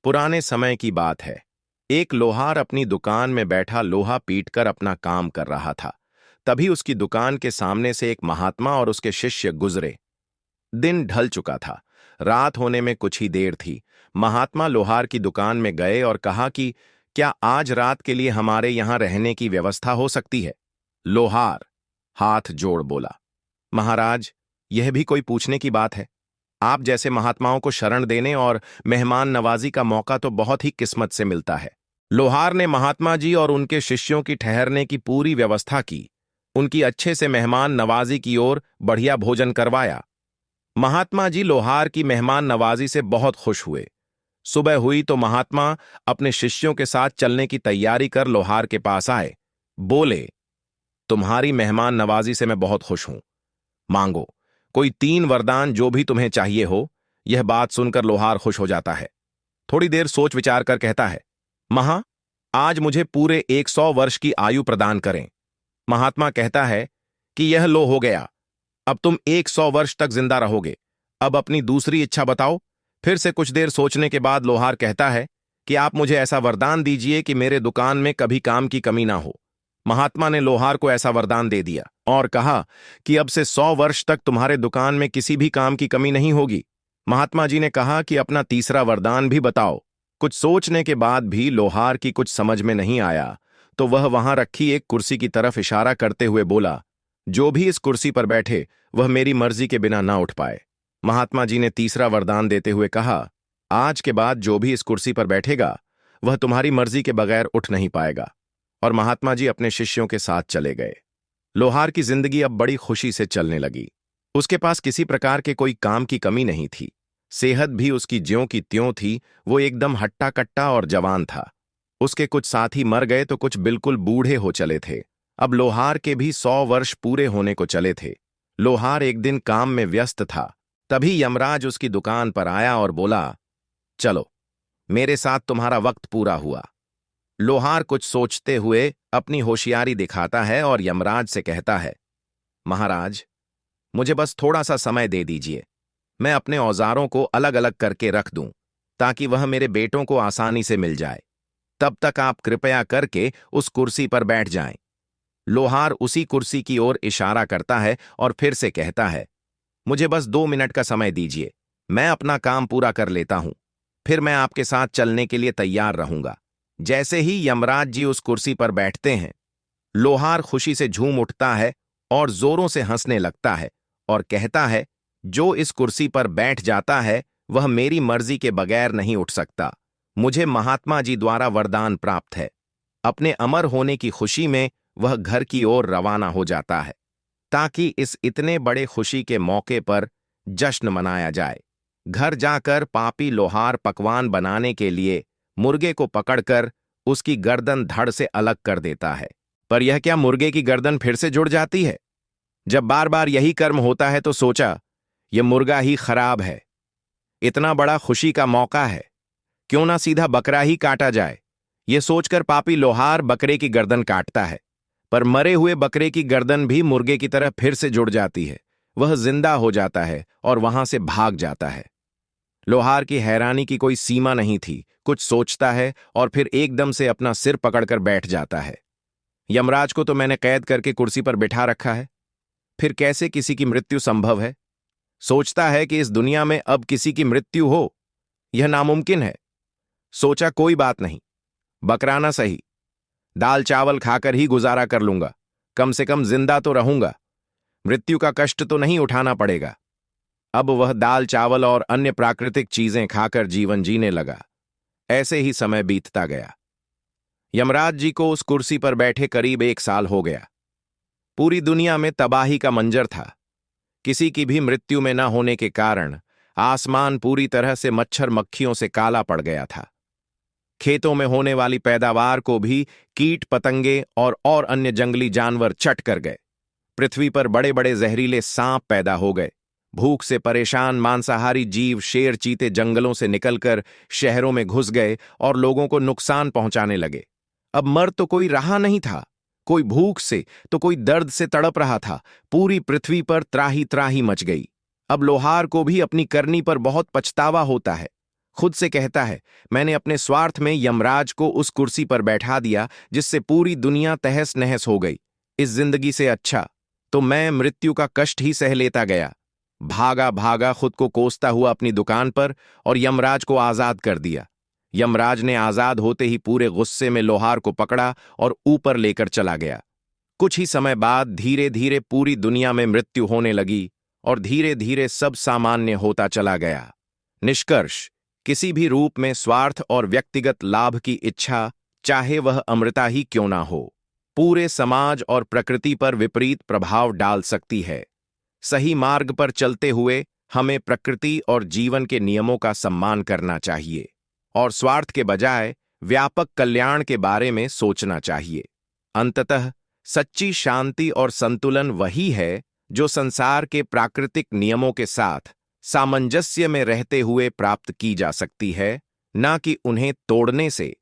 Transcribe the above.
पुराने समय की बात है। एक लोहार अपनी दुकान में बैठा लोहा पीटकर अपना काम कर रहा था। तभी उसकी दुकान के सामने से एक महात्मा और उसके शिष्य गुजरे। दिन ढल चुका था। रात होने में कुछ ही देर थी। महात्मा लोहार की दुकान में गए और कहा कि क्या आज रात के लिए हमारे यहां रहने की व्यवस्था हो सकती है। लोहार हाथ जोड़ बोला, महाराज, यह भी कोई पूछने की बात है। आप जैसे महात्माओं को शरण देने और मेहमान नवाजी का मौका तो बहुत ही किस्मत से मिलता है। लोहार ने महात्मा जी और उनके शिष्यों की ठहरने की पूरी व्यवस्था की। उनकी अच्छे से मेहमान नवाजी की ओर बढ़िया भोजन करवाया। महात्मा जी लोहार की मेहमान नवाजी से बहुत खुश हुए। सुबह हुई तो महात्मा अपने शिष्यों के साथ चलने की तैयारी कर लोहार के पास आए। बोले, तुम्हारी मेहमान नवाजी से मैं बहुत खुश हूं। मांगो कोई 3 वरदान, जो भी तुम्हें चाहिए हो। यह बात सुनकर लोहार खुश हो जाता है। थोड़ी देर सोच विचार कर कहता है, आज मुझे पूरे 100 वर्ष की आयु प्रदान करें। महात्मा कहता है कि यह लो हो गया, अब तुम 100 वर्ष तक जिंदा रहोगे। अब अपनी दूसरी इच्छा बताओ। फिर से कुछ देर सोचने के बाद लोहार कहता है कि आप मुझे ऐसा वरदान दीजिए कि मेरे दुकान में कभी काम की कमी ना हो। महात्मा ने लोहार को ऐसा वरदान दे दिया और कहा कि अब से 100 वर्ष तक तुम्हारे दुकान में किसी भी काम की कमी नहीं होगी। महात्मा जी ने कहा कि अपना तीसरा वरदान भी बताओ। कुछ सोचने के बाद भी लोहार की कुछ समझ में नहीं आया तो वह वहां रखी एक कुर्सी की तरफ इशारा करते हुए बोला, जो भी इस कुर्सी पर बैठे वह मेरी मर्जी के बिना ना उठ पाए। महात्मा जी ने तीसरा वरदान देते हुए कहा, आज के बाद जो भी इस कुर्सी पर बैठेगा वह तुम्हारी मर्जी के बगैर उठ नहीं पाएगा। और महात्मा जी अपने शिष्यों के साथ चले गए। लोहार की जिंदगी अब बड़ी खुशी से चलने लगी। उसके पास किसी प्रकार के कोई काम की कमी नहीं थी। सेहत भी उसकी ज्यों की त्यों थी। वो एकदम हट्टा कट्टा और जवान था। उसके कुछ साथी मर गए तो कुछ बिल्कुल बूढ़े हो चले थे। अब लोहार के भी 100 वर्ष पूरे होने को चले थे। लोहार एक दिन काम में व्यस्त था। तभी यमराज उसकी दुकान पर आया और बोला, चलो, मेरे साथ तुम्हारा वक्त पूरा हुआ। लोहार कुछ सोचते हुए अपनी होशियारी दिखाता है और यमराज से कहता है, महाराज, मुझे बस थोड़ा सा समय दे दीजिए। मैं अपने औजारों को अलग अलग करके रख दूं ताकि वह मेरे बेटों को आसानी से मिल जाए। तब तक आप कृपया करके उस कुर्सी पर बैठ जाएं। लोहार उसी कुर्सी की ओर इशारा करता है और फिर से कहता है, मुझे बस 2 मिनट का समय दीजिए। मैं अपना काम पूरा कर लेता हूं, फिर मैं आपके साथ चलने के लिए तैयार रहूंगा। जैसे ही यमराज जी उस कुर्सी पर बैठते हैं, लोहार खुशी से झूम उठता है और जोरों से हंसने लगता है और कहता है, जो इस कुर्सी पर बैठ जाता है वह मेरी मर्जी के बगैर नहीं उठ सकता। मुझे महात्मा जी द्वारा वरदान प्राप्त है। अपने अमर होने की खुशी में वह घर की ओर रवाना हो जाता है ताकि इस इतने बड़े खुशी के मौके पर जश्न मनाया जाए। घर जाकर पापी लोहार पकवान बनाने के लिए मुर्गे को पकड़कर उसकी गर्दन धड़ से अलग कर देता है। पर यह क्या, मुर्गे की गर्दन फिर से जुड़ जाती है? जब बार बार यही कर्म होता है तो सोचा, यह मुर्गा ही खराब है। इतना बड़ा खुशी का मौका है, क्यों ना सीधा बकरा ही काटा जाए। यह सोचकर पापी लोहार बकरे की गर्दन काटता है, पर मरे हुए बकरे की गर्दन भी मुर्गे की तरह फिर से जुड़ जाती है। वह जिंदा हो जाता है और वहां से भाग जाता है। लोहार की हैरानी की कोई सीमा नहीं थी। कुछ सोचता है और फिर एकदम से अपना सिर पकड़कर बैठ जाता है। यमराज को तो मैंने कैद करके कुर्सी पर बिठा रखा है, फिर कैसे किसी की मृत्यु संभव है? सोचता है कि इस दुनिया में अब किसी की मृत्यु हो, यह नामुमकिन है। सोचा, कोई बात नहीं, बकरा ना सही, दाल चावल खाकर ही गुजारा कर लूंगा। कम से कम जिंदा तो रहूंगा, मृत्यु का कष्ट तो नहीं उठाना पड़ेगा। अब वह दाल चावल और अन्य प्राकृतिक चीजें खाकर जीवन जीने लगा। ऐसे ही समय बीतता गया। यमराज जी को उस कुर्सी पर बैठे करीब 1 साल हो गया। पूरी दुनिया में तबाही का मंजर था। किसी की भी मृत्यु में न होने के कारण आसमान पूरी तरह से मच्छर मक्खियों से काला पड़ गया था। खेतों में होने वाली पैदावार को भी कीट पतंगे और अन्य जंगली जानवर चट कर गए। पृथ्वी पर बड़े बड़े जहरीले सांप पैदा हो गए। भूख से परेशान मांसाहारी जीव शेर चीते जंगलों से निकलकर शहरों में घुस गए और लोगों को नुकसान पहुंचाने लगे। अब मर तो कोई रहा नहीं था, कोई भूख से तो कोई दर्द से तड़प रहा था। पूरी पृथ्वी पर त्राही त्राही मच गई। अब लोहार को भी अपनी करनी पर बहुत पछतावा होता है। खुद से कहता है, मैंने अपने स्वार्थ में यमराज को उस कुर्सी पर बैठा दिया जिससे पूरी दुनिया तहस नहस हो गई। इस जिंदगी से अच्छा तो मैं मृत्यु का कष्ट ही सह लेता गया। भागा भागा खुद को कोसता हुआ अपनी दुकान पर और यमराज को आजाद कर दिया। यमराज ने आजाद होते ही पूरे गुस्से में लोहार को पकड़ा और ऊपर लेकर चला गया। कुछ ही समय बाद धीरे धीरे पूरी दुनिया में मृत्यु होने लगी और धीरे धीरे सब सामान्य होता चला गया। निष्कर्ष, किसी भी रूप में स्वार्थ और व्यक्तिगत लाभ की इच्छा, चाहे वह अमृता ही क्यों ना हो, पूरे समाज और प्रकृति पर विपरीत प्रभाव डाल सकती है। सही मार्ग पर चलते हुए हमें प्रकृति और जीवन के नियमों का सम्मान करना चाहिए और स्वार्थ के बजाय व्यापक कल्याण के बारे में सोचना चाहिए। अंततः सच्ची शांति और संतुलन वही है जो संसार के प्राकृतिक नियमों के साथ सामंजस्य में रहते हुए प्राप्त की जा सकती है, ना कि उन्हें तोड़ने से।